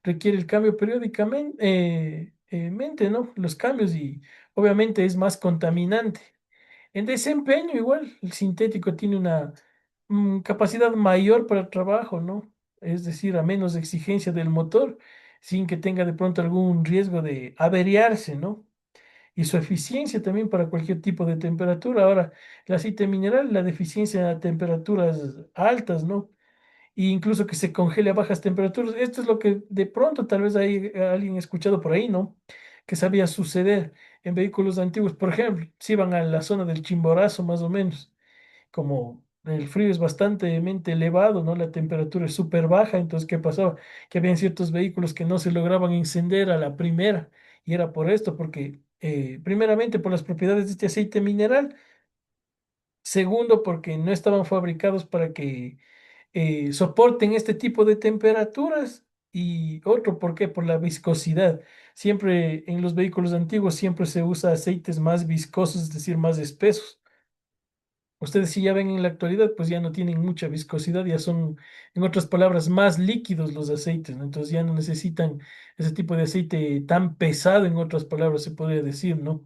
S1: requiere el cambio periódicamente, ¿no? Los cambios y obviamente es más contaminante. En desempeño, igual, el sintético tiene una capacidad mayor para el trabajo, ¿no? Es decir, a menos exigencia del motor, sin que tenga de pronto algún riesgo de averiarse, ¿no? Y su eficiencia también para cualquier tipo de temperatura. Ahora, el aceite mineral, la deficiencia a temperaturas altas, ¿no? E incluso que se congele a bajas temperaturas. Esto es lo que de pronto tal vez hay alguien escuchado por ahí, ¿no? Que sabía suceder en vehículos antiguos. Por ejemplo, si iban a la zona del Chimborazo, más o menos, como el frío es bastante elevado, ¿no? La temperatura es súper baja, entonces, ¿qué pasaba? Que habían ciertos vehículos que no se lograban encender a la primera, y era por esto, porque primeramente por las propiedades de este aceite mineral, segundo porque no estaban fabricados para que soporten este tipo de temperaturas. Y otro, ¿por qué? Por la viscosidad. Siempre en los vehículos antiguos siempre se usa aceites más viscosos, es decir, más espesos. Ustedes si ya ven en la actualidad, pues ya no tienen mucha viscosidad, ya son, en otras palabras, más líquidos los aceites, ¿no? Entonces ya no necesitan ese tipo de aceite tan pesado, en otras palabras, se podría decir, ¿no?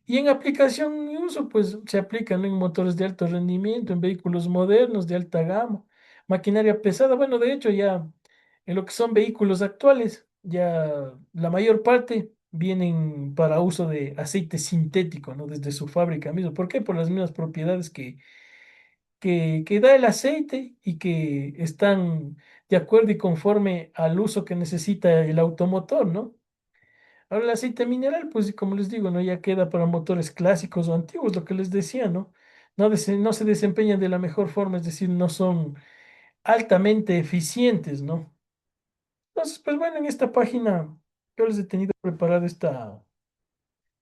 S1: Y en aplicación y uso, pues se aplican en motores de alto rendimiento, en vehículos modernos de alta gama, maquinaria pesada. Bueno, de hecho, ya en lo que son vehículos actuales, ya la mayor parte vienen para uso de aceite sintético, ¿no? Desde su fábrica mismo. ¿Por qué? Por las mismas propiedades que da el aceite y que están de acuerdo y conforme al uso que necesita el automotor, ¿no? Ahora el aceite mineral, pues como les digo, ¿no? Ya queda para motores clásicos o antiguos, lo que les decía, ¿no? No se desempeñan de la mejor forma, es decir, no son altamente eficientes, ¿no? Entonces, pues bueno, en esta página yo les he tenido preparada esta